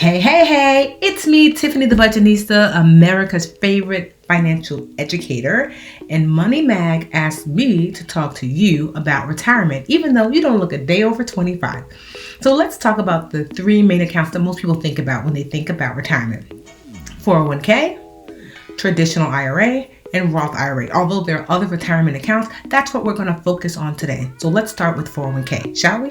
Hey, it's me, Tiffany the Budgetnista, America's favorite financial educator, and Money Mag asked me to talk to you about retirement, even though you don't look a day over 25. So let's talk about the three main accounts that most people think about when they think about retirement. 401k, traditional IRA, and Roth IRA. Although there are other retirement accounts, that's what we're going to focus on today. So let's start with 401k, shall we?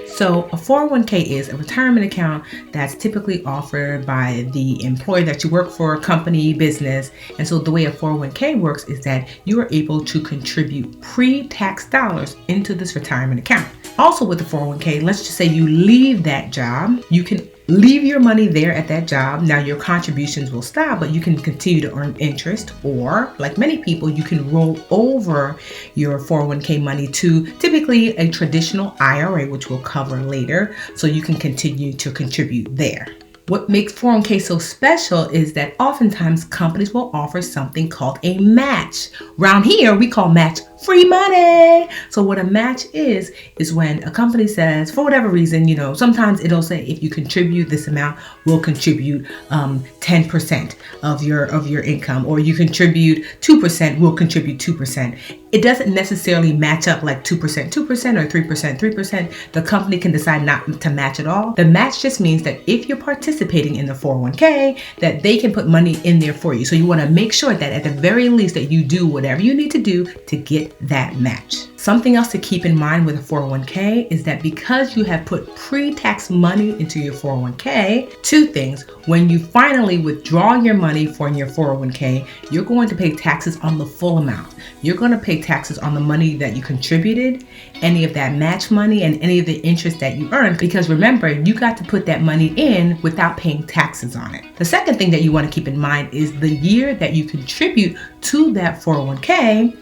So a 401k is a retirement account that's typically offered by the employer that you work for, company, business. And so the way a 401k works is that you are able to contribute pre-tax dollars into this retirement account. Also with the 401k, let's just say you leave that job, you can leave your money there at that job. Now your contributions will stop, but you can continue to earn interest, or like many people, you can roll over your 401k money to typically a traditional IRA, which we'll cover later, so you can continue to contribute there. What makes 401k so special is that oftentimes companies will offer something called a match. Around here, we call match free money. So what a match is when a company says, for whatever reason, sometimes it'll say, if you contribute this amount, we'll contribute 10% of your income, or you contribute 2%, we'll contribute 2%. It doesn't necessarily match up like 2%, 2% or 3%, 3%. The company can decide not to match at all. The match just means that if you're participating in the 401k, that they can put money in there for you. So you want to make sure that at the very least that you do whatever you need to do to get that match. Something else to keep in mind with a 401k is that because you have put pre-tax money into your 401k, two things. When you finally withdraw your money from your 401k, you're going to pay taxes on the full amount. You're going to pay taxes on the money that you contributed, any of that match money, and any of the interest that you earned, because remember, you got to put that money in without paying taxes on it. The second thing that you want to keep in mind is the year that you contribute to that 401k,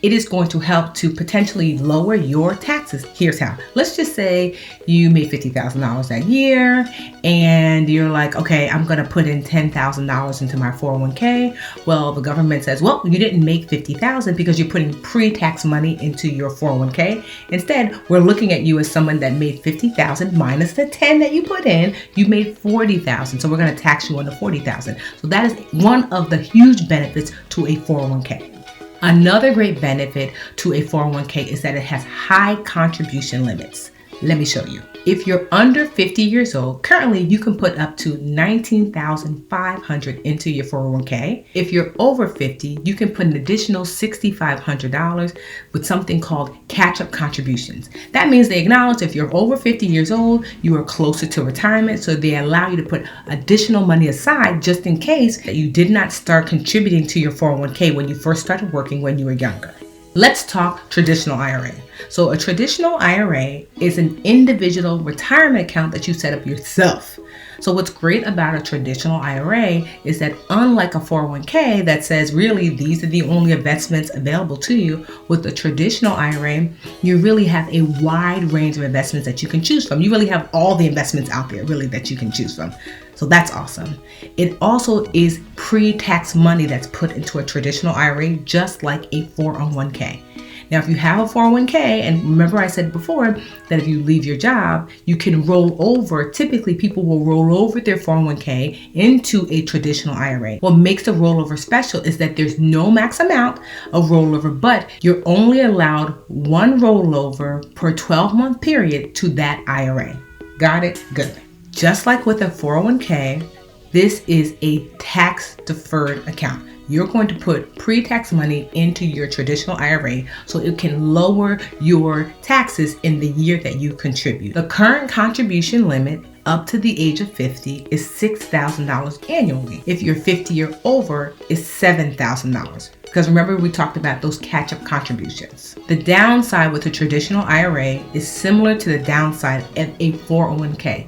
it is going to help to potentially lower your taxes. Here's how. Let's just say you made $50,000 that year and you're like, okay, I'm going to put in $10,000 into my 401k. Well, the government says, well, you didn't make $50,000 because you're putting pre-tax money into your 401k. Instead, we're looking at you as someone that made $50,000 minus the 10 that you put in, you made $40,000. So we're going to tax you on the $40,000. So that is one of the huge benefits to a 401k. Another great benefit to a 401k is that it has high contribution limits. Let me show you. If you're under 50 years old, currently you can put up to $19,500 into your 401k. If you're over 50, you can put an additional $6,500 with something called catch-up contributions. That means they acknowledge if you're over 50 years old, you are closer to retirement, so they allow you to put additional money aside just in case that you did not start contributing to your 401k when you first started working when you were younger. Let's talk traditional IRA. So a traditional IRA is an individual retirement account that you set up yourself. So what's great about a traditional IRA is that unlike a 401k that says really these are the only investments available to you, with a traditional IRA, you really have a wide range of investments that you can choose from. You really have all the investments out there really that you can choose from. So that's awesome. It also is pre-tax money that's put into a traditional IRA, just like a 401k. Now, if you have a 401k, and remember I said before that if you leave your job, you can roll over. Typically, people will roll over their 401k into a traditional IRA. What makes the rollover special is that there's no max amount of rollover, but you're only allowed one rollover per 12-month period to that IRA. Got it? Good. Just like with a 401k, this is a tax-deferred account. You're going to put pre-tax money into your traditional IRA so it can lower your taxes in the year that you contribute. The current contribution limit up to the age of 50 is $6,000 annually. If you're 50 or over, it's $7,000. Because remember, we talked about those catch-up contributions. The downside with a traditional IRA is similar to the downside of a 401k.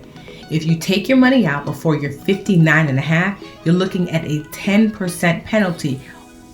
If you take your money out before you're 59 and a half, you're looking at a 10% penalty.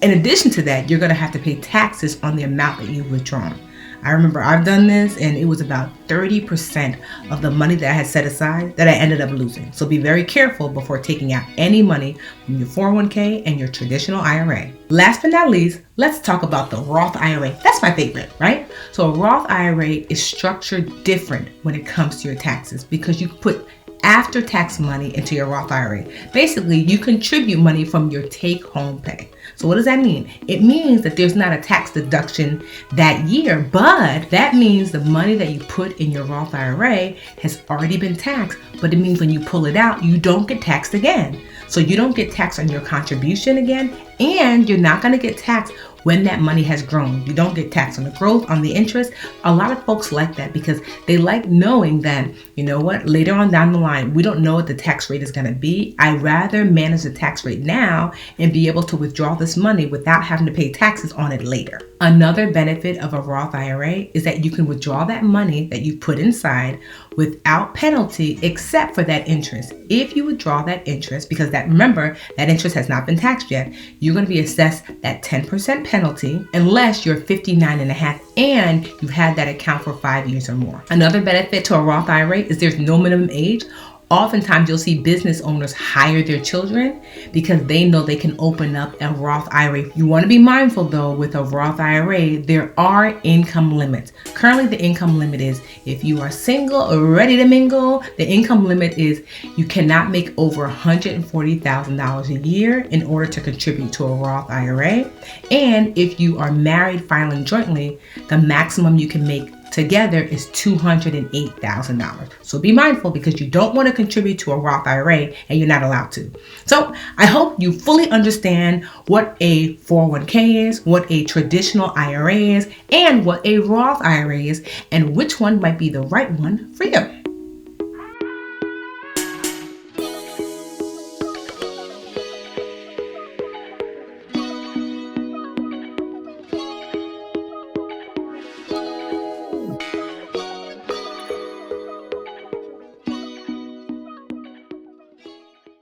In addition to that, you're going to have to pay taxes on the amount that you've withdrawn. I remember I've done this, and it was about 30% of the money that I had set aside that I ended up losing. So be very careful before taking out any money from your 401k and your traditional IRA. Last but not least, let's talk about the Roth IRA. That's my favorite, right? So a Roth IRA is structured different when it comes to your taxes because you put after-tax money into your Roth IRA. Basically, you contribute money from your take-home pay. So what does that mean? It means that there's not a tax deduction that year, but that means the money that you put in your Roth IRA has already been taxed, but it means when you pull it out, you don't get taxed again. So you don't get taxed on your contribution again, and you're not going to get taxed when that money has grown. You don't get taxed on the growth, on the interest. A lot of folks like that because they like knowing that, you know what, later on down the line, we don't know what the tax rate is going to be. I'd rather manage the tax rate now and be able to withdraw this money without having to pay taxes on it later. Another benefit of a Roth IRA is that you can withdraw that money that you put inside without penalty except for that interest. If you withdraw that interest, because remember, that interest has not been taxed yet, you're going to be assessed that 10% penalty unless you're 59 and a half and you've had that account for 5 years or more. Another benefit to a Roth IRA is there's no minimum age. Oftentimes you'll see business owners hire their children because they know they can open up a Roth IRA. You want to be mindful though, with a Roth IRA, there are income limits. Currently the income limit is if you are single or ready to mingle, the income limit is you cannot make over $140,000 a year in order to contribute to a Roth IRA. And if you are married filing jointly, the maximum you can make together is $208,000. So be mindful because you don't want to contribute to a Roth IRA and you're not allowed to. So I hope you fully understand what a 401k is, what a traditional IRA is, and what a Roth IRA is, and which one might be the right one for you.